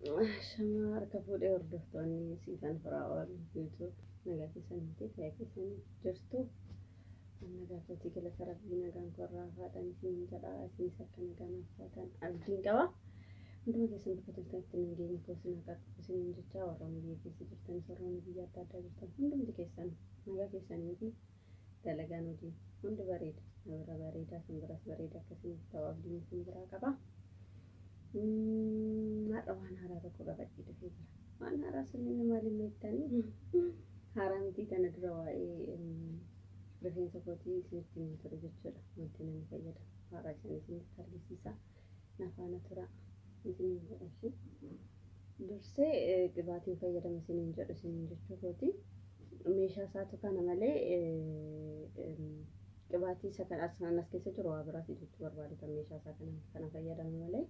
Shama harka fuudhee hordoftoonni siifan firaa'ol YouTube nagaa keessanitti ta'ee keessanii jirtu. Nagaa kootii galata rabbii nagaan korraa faadhaan isin jedhaa isinis akka nagaan faatan abdiin qaba. Hunduma keessan bakka jirtanitti nageenya koosin akka isin jechaa warroonni biyya keessa jirtan warroonni biyya adda addaa jirtan hundumti keessan nagaa keessanii fi dalagaan hojii hundi bareeda nabira bareedaa simbiras bareeda akkasiin ta'u abdiin isin biraa qaba. Haadha waan haaraa tokko qabadhee dhufee jira. Waan haaraa sunniin maaliin beektanii? Haaraa miti kana dura waa'ee rifeensa kootii isinitti himaa ture jechuudha. Wanti namni fayyadamu. Haaraa isinitti argisiisa. Nafaana tura. Isiniin godhashi. Dursee qibaatiin fayyadama isiniin jedhu isiniin jechuu kooti. Meeshaa isaatu kana malee qibaatii isa kan as keessa jiru waa biraati jechuu barbaadatan meeshaa isaa kana fayyadamu malee.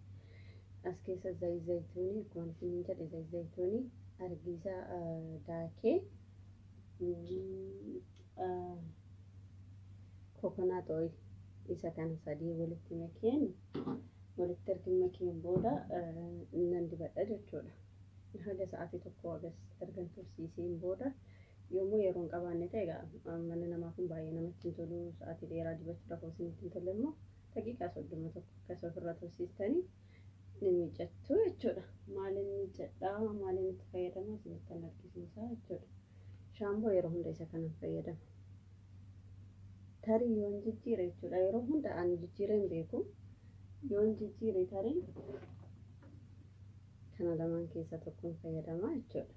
As keessa zayituunii akkuma isin jedhe zayituunii argiisa daakee coconut oil isa kana sadii walitti makeen walitti makeen booda nan dibadha jechuudha. Haga sa'aatii tokko agas ergan tursiiseen booda yommuu yeroon qabaanne ta'e mana namaa kun baay'ee namatti hin tolu sa'aatii dheeraa dibachuudhaaf osoo hin tolle immoo daqiiqaa 30 tokko akkasuma ofirra tursiistanii miicattuu jechuudha. Maaliin miicadhaa maaliin itti fayyadamu isinitti argisiisaa jechuudha. Shaamboo yeroo hunda isa kanan fayyadamu. Tarii yoon jijjiire jechuudha. Yeroo hunda ani jijjiiree hin beeku. Yoon jijjiire tarii kana lamaan keessa tokkoon fayyadama jechuudha.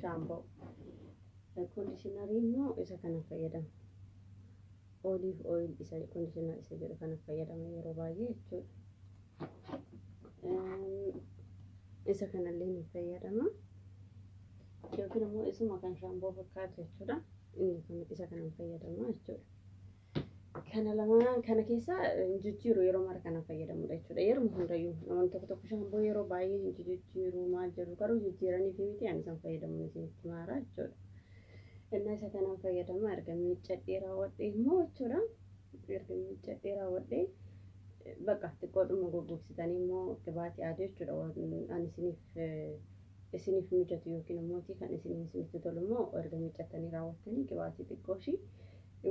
Shaamboo. Kondishinarii immoo isa kanan fayyadamu. Olive oil isa kondishinarii isa jedhu kanan fayyadama yeroo baay'ee jechuudha. Isa kanallee ni fayyadama. Yookiin immoo isuma kan shaamboo fakkaatu jechuudha. Inni kun isa kanan fayyadama jechuudha. Kana lamaan kana keessa jijjiiru yeroo mara kana fayyadamudha jechuudha. Yeroo hundayyuu namoonni tokko shaamboo yeroo baay'ee jijjiiru maal jedhu garuu jijjiiranii fi miti ani isaan fayyadamu isinitti maara jechuudha. Inni isa kanan fayyadama erga miiccadhee raawwadhee immoo jechuudha. Erga miiccadhee raawwadhee bakka xiqqoodhuma goggogsitanii immoo qibaatii adii jechuudha. Ani isiniif mijatu yookiin immoo kan isinitti tolu immoo erga miiccattanii raawwattanii qibaatii xiqqooshii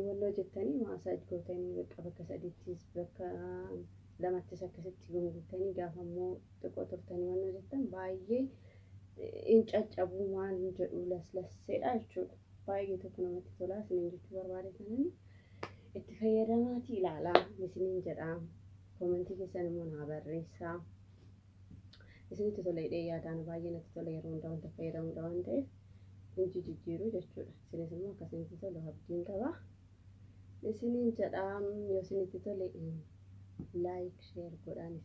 walloo jettanii maasaaj gootanii bakka sadiittis bakka lamattis akkasitti gungultanii gaafa immoo xiqqoo turtanii walloo jettan baay'ee hin caccabu waan jedhu laslasseedha jechuudha. Baay'ee tokko namatti tolaa isiniin jechuu barbaadatan itti fayyadamaatii ilaalaa isiniin jedhaa. Komentii keessan immoo naa barreessaa. Isinitti tola hidhee yaadaan baay'ee natti tola yeroo hundaa wanta fayyadamudha waan ta'eef inji jijjiiruu jechuudha. Isinis immoo akkasinitti tolu abdiin qaba. Isiniin jedhaa yoo isinitti tole like share godhaan.